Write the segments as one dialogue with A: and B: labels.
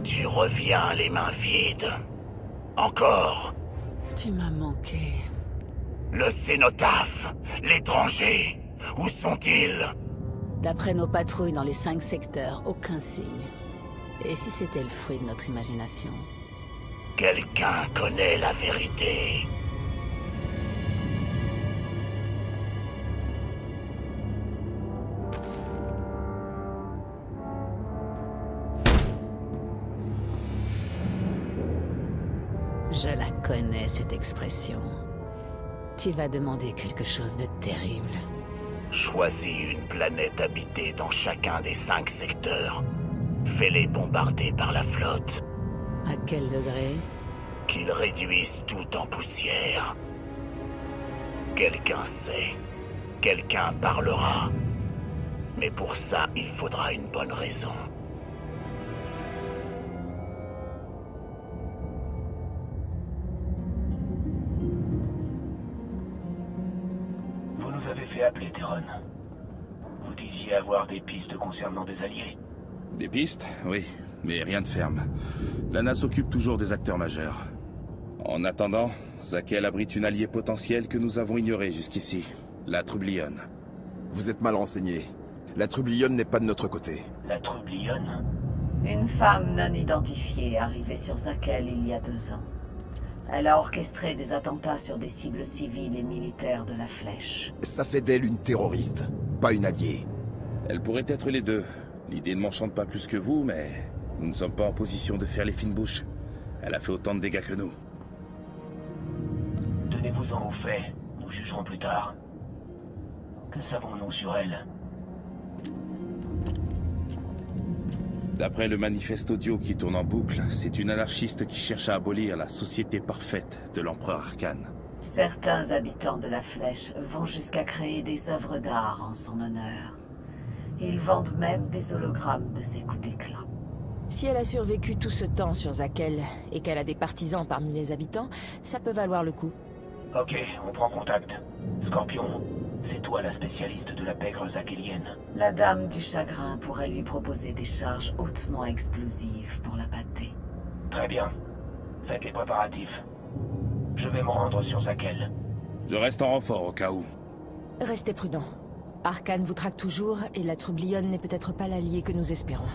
A: Tu reviens les mains vides. Encore.
B: Tu m'as manqué.
A: Le cénotaphe, l'étranger, où sont-ils?
B: D'après nos patrouilles dans les 5 secteurs, aucun signe. Et si c'était le fruit de notre imagination?
A: Quelqu'un connaît la vérité.
B: Je la connais, cette expression. Tu vas demander quelque chose de terrible.
A: Choisis une planète habitée dans chacun des 5 secteurs. Fais-les bombarder par la flotte.
B: À quel degré?
A: Qu'ils réduisent tout en poussière. Quelqu'un sait. Quelqu'un parlera. Mais pour ça, il faudra une bonne raison.
C: Vous nous avez fait appeler, Terron. Vous disiez avoir des pistes concernant des alliés.
D: Des pistes, oui, mais rien de ferme. L'ANA s'occupe toujours des acteurs majeurs. En attendant, Zakel abrite une alliée potentielle que nous avons ignorée jusqu'ici, la Trublion.
E: Vous êtes mal renseigné. La Trublion n'est pas de notre côté.
C: La Trublion?
F: Une femme non identifiée arrivée sur Zakel il y a 2 ans. Elle a orchestré des attentats sur des cibles civiles et militaires de la Flèche.
E: Ça fait d'elle une terroriste, pas une alliée.
D: Elle pourrait être les deux. L'idée ne m'enchante pas plus que vous, mais nous ne sommes pas en position de faire les fines bouches. Elle a fait autant de dégâts que nous.
C: Tenez-vous-en aux faits, nous jugerons plus tard. Que savons-nous sur elle?
D: D'après le manifeste audio qui tourne en boucle, c'est une anarchiste qui cherche à abolir la société parfaite de l'empereur Arcane.
F: Certains habitants de la Flèche vont jusqu'à créer des œuvres d'art en son honneur. Ils vendent même des hologrammes de ses coups d'éclat.
G: Si elle a survécu tout ce temps sur Zakel et qu'elle a des partisans parmi les habitants, ça peut valoir le coup.
C: Ok, on prend contact. Scorpion, c'est toi la spécialiste de la pègre zakelienne.
F: La Dame du Chagrin pourrait lui proposer des charges hautement explosives pour la pâter.
C: Très bien. Faites les préparatifs. Je vais me rendre sur Zakel.
D: Je reste en renfort au cas où.
G: Restez prudents. Arcane vous traque toujours et la Trublion n'est peut-être pas l'allié que nous espérons.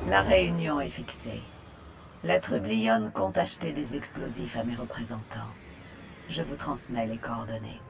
F: La réunion est fixée. La Trublion compte acheter des explosifs à mes représentants. Je vous transmets les coordonnées.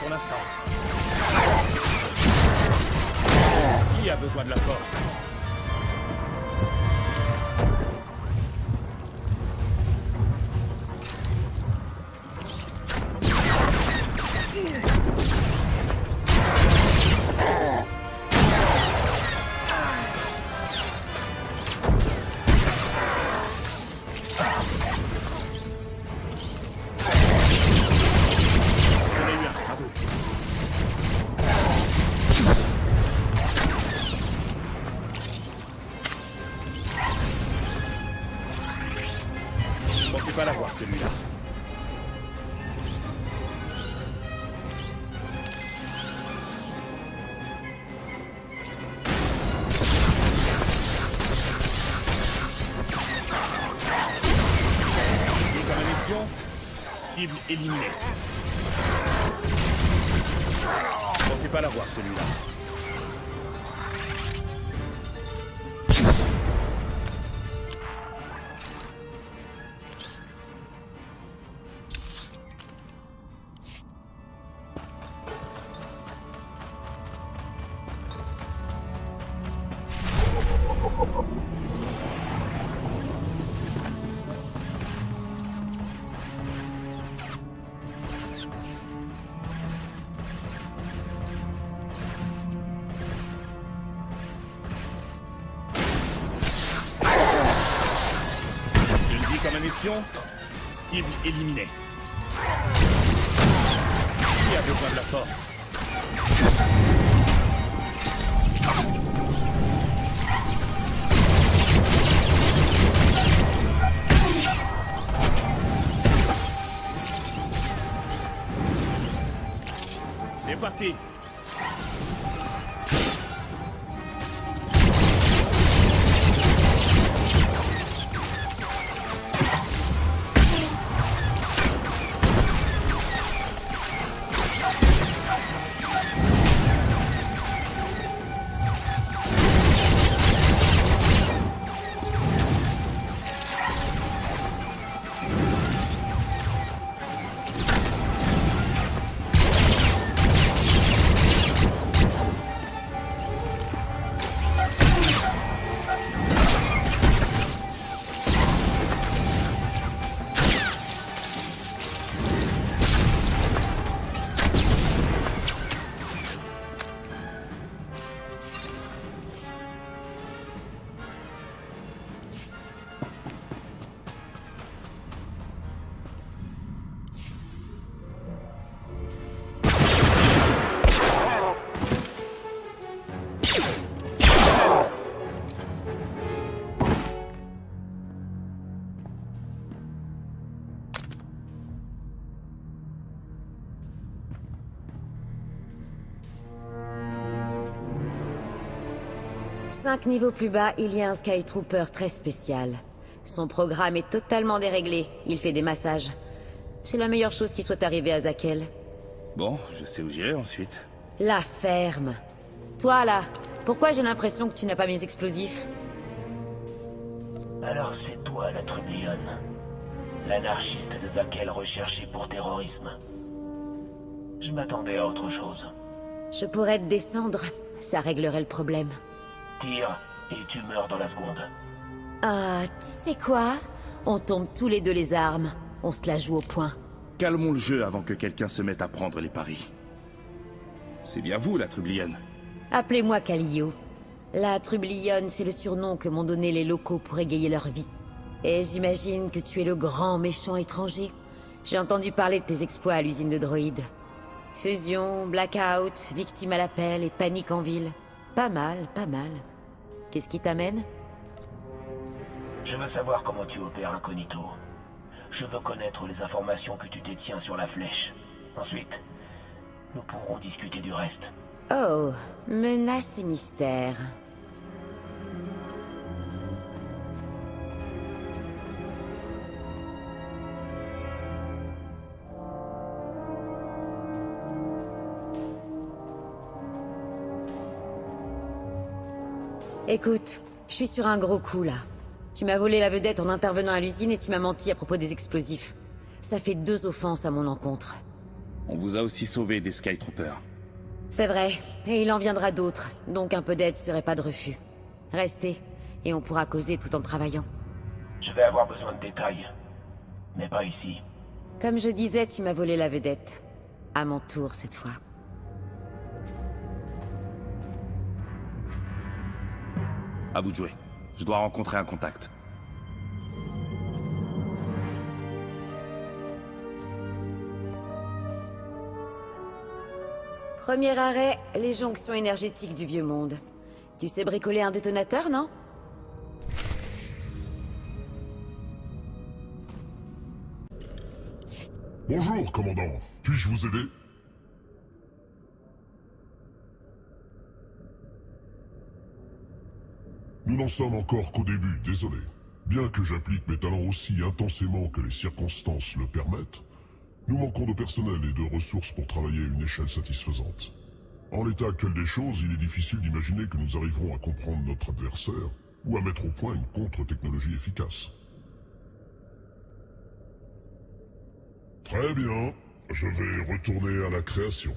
D: ton instant. Qui a besoin de la force? Je pensais pas l'avoir, celui-là. Il est comme un espion. Cible éliminée. Je pensais pas l'avoir, celui-là. Comme un espion, cible éliminée. Qui a besoin de la force? C'est parti.
H: Cinq niveaux plus bas, il y a un Skytrooper très spécial. Son programme est totalement déréglé, il fait des massages. C'est la meilleure chose qui soit arrivée à Zakel.
D: Bon, je sais où j'irai ensuite.
H: La ferme. Toi là, pourquoi j'ai l'impression que tu n'as pas mes explosifs?
C: Alors c'est toi la Trublion. L'anarchiste de Zakel recherché pour terrorisme. Je m'attendais à autre chose.
H: Je pourrais te descendre, ça réglerait le problème.
C: Tire, et tu meurs dans la seconde.
H: Ah, tu sais quoi? On tombe tous les deux les armes. On se la joue au point.
D: Calmons le jeu avant que quelqu'un se mette à prendre les paris. C'est bien vous, la Trublion.
H: Appelez-moi Kaliyo. La Trublion, c'est le surnom que m'ont donné les locaux pour égayer leur vie. Et j'imagine que tu es le grand méchant étranger. J'ai entendu parler de tes exploits à l'usine de droïdes. Fusion, blackout, victime à l'appel et panique en ville. Pas mal, pas mal. Qu'est-ce qui t'amène?
C: Je veux savoir comment tu opères incognito. Je veux connaître les informations que tu détiens sur la flèche. Ensuite, nous pourrons discuter du reste.
H: Oh, menace et mystère. Écoute, je suis sur un gros coup là. Tu m'as volé la vedette en intervenant à l'usine et tu m'as menti à propos des explosifs. Ça fait 2 offenses à mon encontre.
D: On vous a aussi sauvé des Skytroopers.
H: C'est vrai, et il en viendra d'autres, donc un peu d'aide serait pas de refus. Restez, et on pourra causer tout en travaillant.
C: Je vais avoir besoin de détails. Mais pas ici.
H: Comme je disais, tu m'as volé la vedette. À mon tour cette fois.
D: À vous de jouer. Je dois rencontrer un contact.
H: Premier arrêt, les jonctions énergétiques du vieux monde. Tu sais bricoler un détonateur, non?
I: Bonjour, commandant. Puis-je vous aider? Nous n'en sommes encore qu'au début, désolé. Bien que j'applique mes talents aussi intensément que les circonstances le permettent, nous manquons de personnel et de ressources pour travailler à une échelle satisfaisante. En l'état actuel des choses, il est difficile d'imaginer que nous arriverons à comprendre notre adversaire ou à mettre au point une contre-technologie efficace. Très bien, je vais retourner à la création.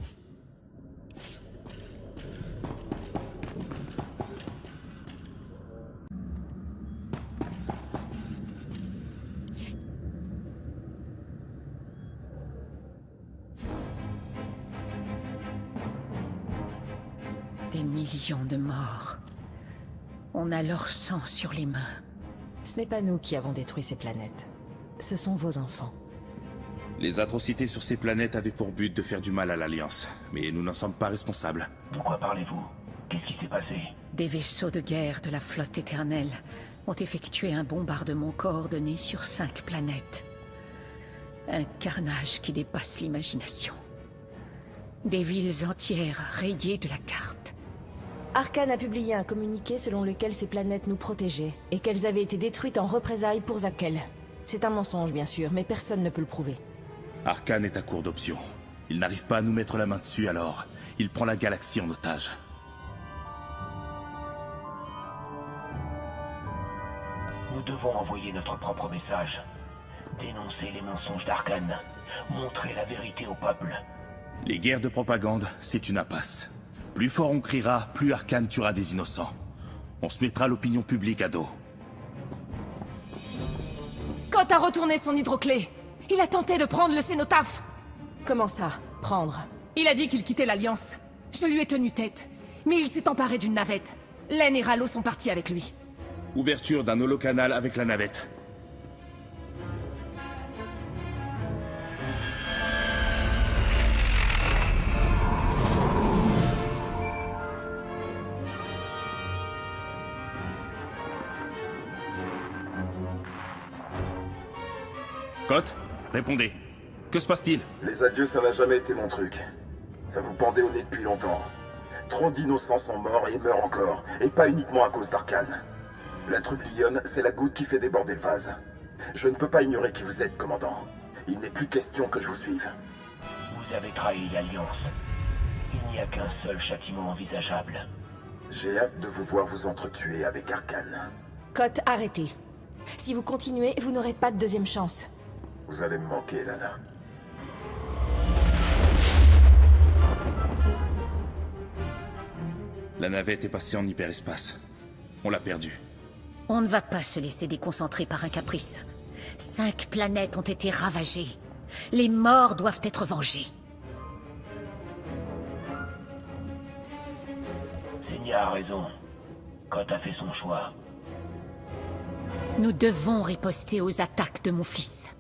B: Des millions de morts. On a leur sang sur les mains. Ce n'est pas nous qui avons détruit ces planètes. Ce sont vos enfants.
D: Les atrocités sur ces planètes avaient pour but de faire du mal à l'Alliance, mais nous n'en sommes pas responsables.
C: De quoi parlez-vous? Qu'est-ce qui s'est passé?
B: Des vaisseaux de guerre de la flotte éternelle ont effectué un bombardement coordonné sur 5 planètes. Un carnage qui dépasse l'imagination. Des villes entières rayées de la carte. Arcane a publié un communiqué selon lequel ces planètes nous protégeaient et qu'elles avaient été détruites en représailles pour Zakel. C'est un mensonge bien sûr, mais personne ne peut le prouver.
D: Arcane est à court d'options. Il n'arrive pas à nous mettre la main dessus, alors il prend la galaxie en otage.
C: Nous devons envoyer notre propre message. Dénoncer les mensonges d'Arcane. Montrer la vérité au peuple.
D: Les guerres de propagande, c'est une impasse. Plus fort on criera, plus Arcane tuera des innocents. On se mettra l'opinion publique à dos.
J: Koth a retourné son hydroclé. Il a tenté de prendre le cénotaphe.
B: Comment ça, prendre?
J: Il a dit qu'il quittait l'Alliance. Je lui ai tenu tête. Mais il s'est emparé d'une navette. Len et Rallo sont partis avec lui.
D: Ouverture d'un holocanal avec la navette. Koth, répondez. Que se passe-t-il?
E: Les adieux, ça n'a jamais été mon truc. Ça vous pendait au nez depuis longtemps. Trop d'innocents sont morts et meurent encore, et pas uniquement à cause d'Arcane. La Trublion, c'est la goutte qui fait déborder le vase. Je ne peux pas ignorer qui vous êtes, commandant. Il n'est plus question que je vous suive.
C: Vous avez trahi l'Alliance. Il n'y a qu'un seul châtiment envisageable.
E: J'ai hâte de vous voir vous entretuer avec Arcane.
B: Koth, arrêtez. Si vous continuez, vous n'aurez pas de deuxième chance.
E: Vous allez me manquer, Lana.
D: La navette est passée en hyperespace. On l'a perdue.
J: On ne va pas se laisser déconcentrer par un caprice. 5 planètes ont été ravagées. Les morts doivent être vengés.
C: Senya a raison. Koth a fait son choix.
J: Nous devons riposter aux attaques de mon fils.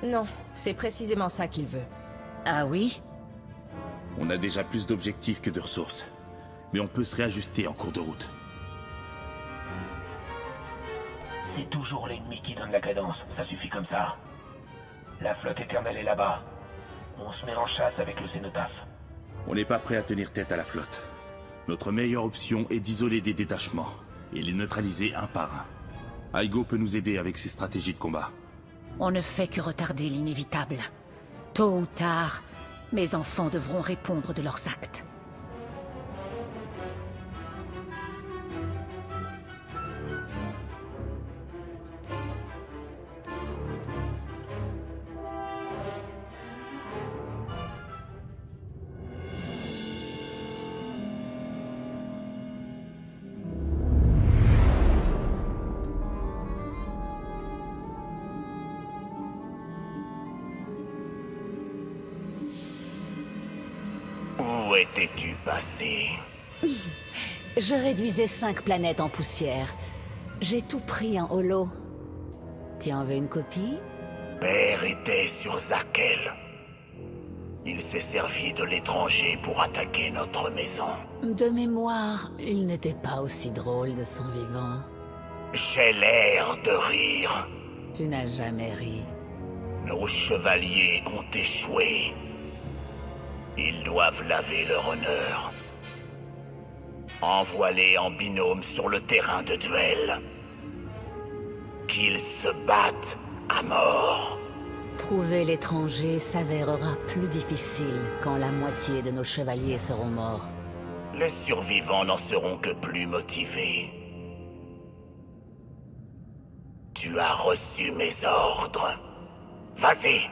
B: Non, c'est précisément ça qu'il veut.
J: Ah oui?
D: On a déjà plus d'objectifs que de ressources. Mais on peut se réajuster en cours de route.
C: C'est toujours l'ennemi qui donne la cadence, ça suffit comme ça. La flotte éternelle est là-bas. On se met en chasse avec le cénotaphe.
D: On n'est pas prêt à tenir tête à la flotte. Notre meilleure option est d'isoler des détachements et les neutraliser un par un. Aigo peut nous aider avec ses stratégies de combat.
J: On ne fait que retarder l'inévitable. Tôt ou tard, mes enfants devront répondre de leurs actes.
A: Où étais-tu passé?
J: Je réduisais 5 planètes en poussière. J'ai tout pris en holo. Tu en veux une copie?
A: Père était sur Zakel. Il s'est servi de l'étranger pour attaquer notre maison.
J: De mémoire, il n'était pas aussi drôle de son vivant.
A: J'ai l'air de rire.
J: Tu n'as jamais ri.
A: Nos chevaliers ont échoué. Ils doivent laver leur honneur. Envoie-les en binôme sur le terrain de duel. Qu'ils se battent à mort.
J: Trouver l'étranger s'avérera plus difficile quand la moitié de nos chevaliers seront morts.
A: Les survivants n'en seront que plus motivés. Tu as reçu mes ordres. Vas-y.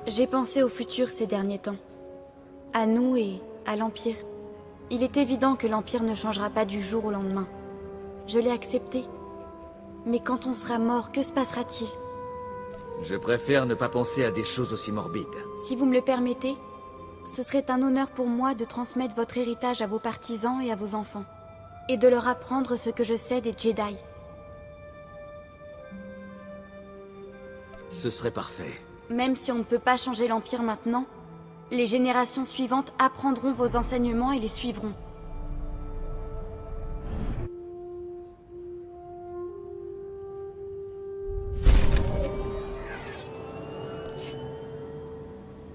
K: J'ai pensé au futur ces derniers temps. À nous et à l'Empire. Il est évident que l'Empire ne changera pas du jour au lendemain. Je l'ai accepté. Mais quand on sera mort, que se passera-t-il?
L: Je préfère ne pas penser à des choses aussi morbides.
K: Si vous me le permettez, ce serait un honneur pour moi de transmettre votre héritage à vos partisans et à vos enfants. Et de leur apprendre ce que je sais des Jedi.
L: Ce serait parfait.
K: Même si on ne peut pas changer l'Empire maintenant, les générations suivantes apprendront vos enseignements et les suivront.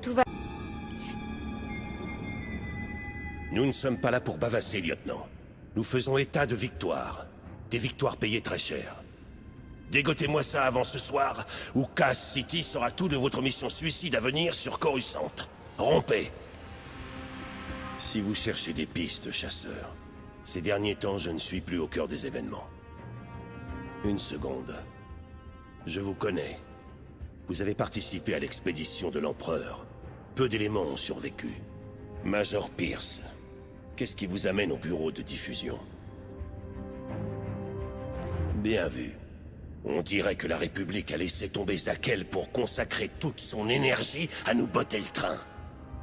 K: Tout va...
M: Nous ne sommes pas là pour bavasser, lieutenant. Nous faisons état de victoires. Des victoires payées très cher. Dégotez-moi ça avant ce soir, ou Cass City saura tout de votre mission suicide à venir sur Coruscant. Rompez! Si vous cherchez des pistes, chasseur, ces derniers temps, je ne suis plus au cœur des événements. Une seconde. Je vous connais. Vous avez participé à l'expédition de l'Empereur. Peu d'éléments ont survécu. Major Pierce, qu'est-ce qui vous amène au bureau de diffusion? Bien vu. On dirait que la République a laissé tomber Zakel pour consacrer toute son énergie à nous botter le train.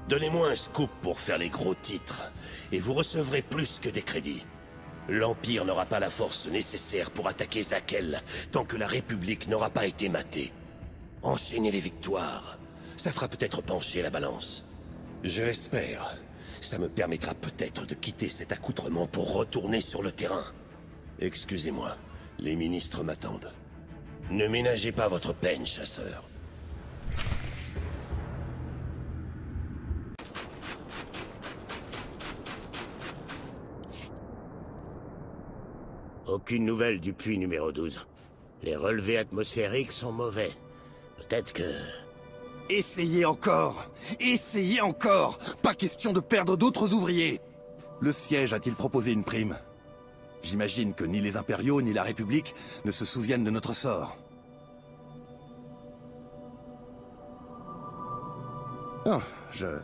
M: Donnez-moi un scoop pour faire les gros titres, et vous recevrez plus que des crédits. L'Empire n'aura pas la force nécessaire pour attaquer Zakel, tant que la République n'aura pas été matée. Enchaînez les victoires, ça fera peut-être pencher la balance. Je l'espère. Ça me permettra peut-être de quitter cet accoutrement pour retourner sur le terrain. Excusez-moi, les ministres m'attendent. Ne ménagez pas votre peine, chasseur.
C: Aucune nouvelle du puits numéro 12. Les relevés atmosphériques sont mauvais. Peut-être que...
N: Essayez encore! Essayez encore! Pas question de perdre d'autres ouvriers! Le siège a-t-il proposé une prime? J'imagine que ni les impériaux ni la République ne se souviennent de notre sort. Oh, je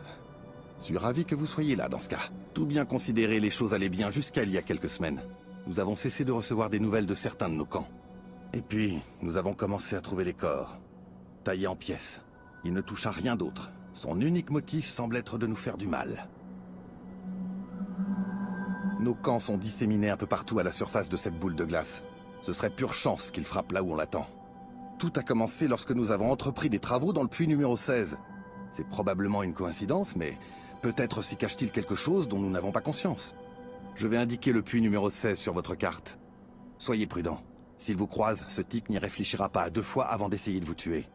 N: suis ravi que vous soyez là dans ce cas. Tout bien considéré, les choses allaient bien jusqu'à il y a quelques semaines. Nous avons cessé de recevoir des nouvelles de certains de nos camps. Et puis, nous avons commencé à trouver les corps, taillés en pièces. Il ne touche à rien d'autre. Son unique motif semble être de nous faire du mal. Nos camps sont disséminés un peu partout à la surface de cette boule de glace. Ce serait pure chance qu'il frappe là où on l'attend. Tout a commencé lorsque nous avons entrepris des travaux dans le puits numéro 16. C'est probablement une coïncidence, mais peut-être s'y cache-t-il quelque chose dont nous n'avons pas conscience. Je vais indiquer le puits numéro 16 sur votre carte. Soyez prudent. S'il vous croise, ce type n'y réfléchira pas à 2 fois avant d'essayer de vous tuer.